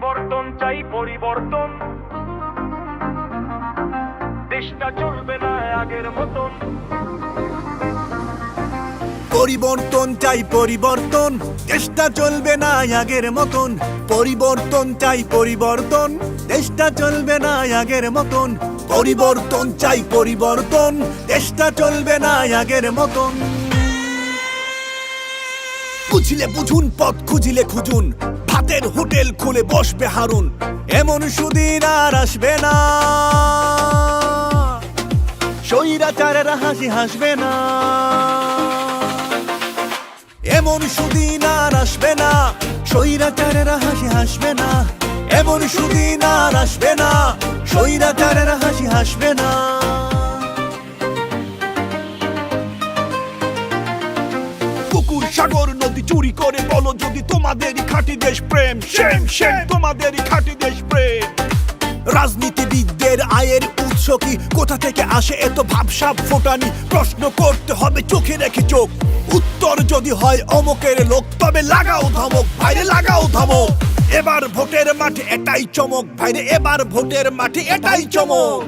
পরিবর্তন চাই, পরিবর্তন। দেশটা চলবে না আগের মতন। পরিবর্তন চাই, পরিবর্তন। দেশটা চলবে না আগের মতন। পরিবর্তন চাই, পরিবর্তন। দেশটা চলবে না আগের মতন। পরিবর্তন চাই, পরিবর্তন। দেশটা চলবে না আগের মতন। বুঝলে বুঝুন, পথ খুঁজিলে খুঁজুন, ভাতের হোটেল খুলে বসবে হারুন। এমন সুদিন আর আসবে না, স্বৈরাচারেরা হাসি হাসবে না। এমন সুদিন আর আসবে না, স্বৈরাচারেরা হাসি হাসবে না। এমন সুদিন আর আসবে না, স্বৈরাচারেরা হাসি হাসবে না। পুকুর সাগর নদী চুরি করে বলো যদি তোমাদেরই খাঁটি দেশ প্রেম। শেম শেম, তোমাদেরই খাঁটি দেশ প্রেম। রাজনীতিবিদদের আয়ের উৎস কি, কোথা থেকে আসে এত ভাবসাব ফোটানি? প্রশ্ন করতে হবে চোখে রেখে চোখ। উত্তর যদি হয় অমকের লোক, তবে লাগাও ধমক ভাইরে, লাগাও ধমক। এবার ভোটের মাঠে এটাই চমক ভাইরে, এবার ভোটের মাঠে এটাই চমক।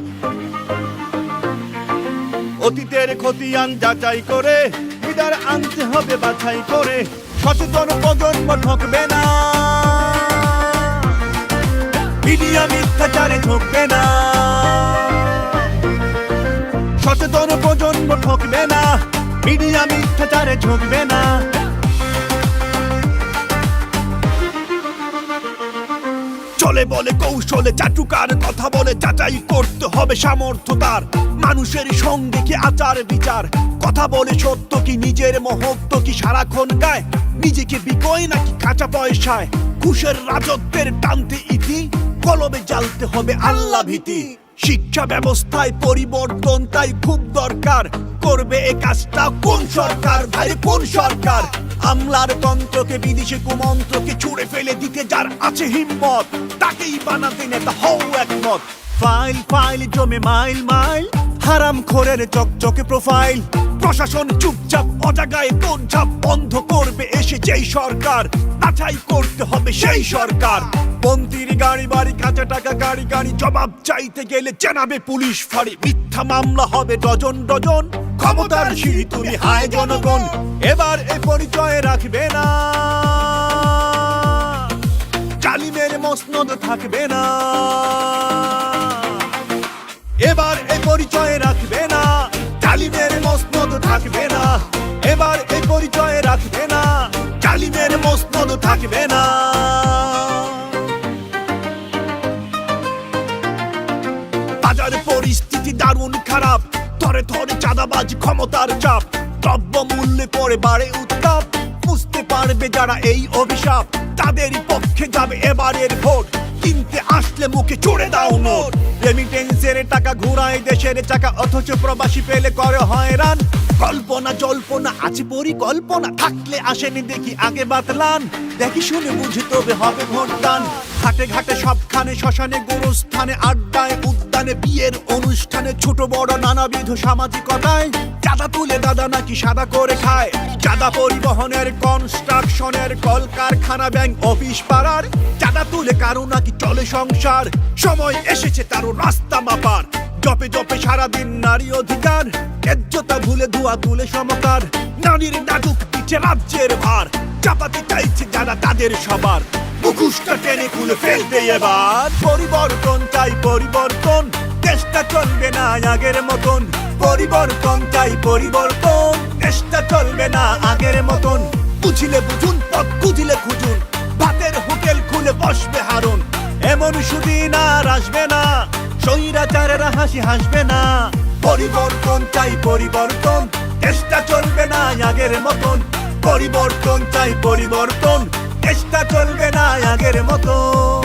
অতীতের খতিয়ান যাচাই করে লিডার আনতে হবে বাছাই করে। সচেতন প্রজন্ম ঠকবে না, মিডিয়া মিথ্যাচারে ঠকবে না। সচেতন প্রজন্ম ঠকবে না, মিডিয়া মিথ্যাচারে ঠকবে না। চলে বলে কৌশলে চাটুকার কথা বলে, যাচাই করতে হবে সামর্থ্য তার। মানুষের সঙ্গে কি আচার বিচার, কথা বলে সত্য কি নিজের মহত্ব কি সারাক্ষণ গায়? নিজেকে বিকয় নাকি কাঁচা পয়সায়? ঘুষের রাজত্বের টানতে ইতি, কলবে জ্বালতে হবে আল্লাহ ভীতি। শিক্ষা ব্যবস্থায় পরিবর্তন তাই খুব দরকার। করবে এ কাজটা কোন সরকার ভাই, কোন সরকার? আমলার তন্ত্রকে বিদেশি কুমন্ত্রকে ছুড়ে ফেলে দিতে যার আছে হিম্মত, তাকেই বানাতে নেতা হও একমত। ফাইল ফাইল জমে মাইল মাইল, হারাম খোরের চকচকে প্রোফাইল। প্রশাসন চুপচাপ অজাগায় তোড়ঝাপ বন্ধ করবে এসে যেই সরকার, বাছাই করতে হবে সেই সরকার। মন্ত্রীর গাড়ি বাড়ি, কাঁচা টাকা গাড়ি গাড়ি, জবাব চাইতে গেলে জানাবে পুলিশ ফাঁড়ি। মিথ্যা মামলা হবে ডজন ডজন, ক্ষমতার সিঁড়ি তুলি হায় জনগণ। এবার এ পরিচয় রাখবে না, জালিমের মসনদ থাকবে না। এবার এ পরিচয় রাখবে না, জালিমের মসনদ থাকবে না। এবার এ পরিচয় রাখবে না, জালিমের মসনদ থাকবে না। বাজার পরিস্থিতি দারুণ খারাপ, ধরে ধরে চাঁদাবাজ ক্ষমতার চাপ। দ্রব্য মূল্যে পরে বাড়ে উত্তাপ, বুঝতে পারবে যারা এই অভিশাপ, তাদেরই পক্ষে যাবে এবারের ভোট। কিনতে আসলে মুখে চড়ে দাও নোট। রেমিটেন্সের টাকা ঘুরায় দেশের চাকা, অথচ প্রবাসী পেলে করে হয়রান। কল্পনা জল্পনা আছে পরিকল্পনা, থাকলে আসেনি দেখি আগে বাতলান। দেখি শুনে বুঝে তবে হবে ভোটদান। ঘাটে ঘাটে সবখানে, শ্মশানে গোরস্থানে, আড্ডায় উদ্যানে, বিয়ের অনুষ্ঠানে, ছোট বড় নানাবিধ সামাজিকতায়। চাঁদা তুলে দাদা নাকি সাদা করে খায়। চাঁদা পরিবহনের, কনস্ট্রাকশনের, কলকারখানা, ব্যাংক অফিস পাড়ার। চাঁদা তুলে কারো নাকি চলে সংসার, সময় এসেছে তারও রাস্তা মাপার। জপে জপে সারাদিন নারী অধিকার, ন্যায্যতা ভুলে ধোয়া তুলে সমকার। নারীর নাজুক পিছে রাজ্যের ভার, চাপাতে চাইছে যারা তাদের সবার। মুখোশটা টেনে খুলে ফেলতে এবার। পরিবর্তন চাই, পরিবর্তন। দেশটা চলবে না আগের মতন। পরিবর্তন চাই, পরিবর্তন। দেশটা চলবে না আগের মতন। বুঝিলে বুঝুন, পথ খুঁজিলে খুঁজুন, ভাতের হোটেল খুলে বসবে হারুন। এমন সুদিন আর আসবে না, স্বৈরাচারেরা হাসি হাসবে না। পরিবর্তন চাই, পরিবর্তন। দেশটা চলবে না আগের মতন। পরিবর্তন চাই, পরিবর্তন। দেশটা চলবে না আগের মতন।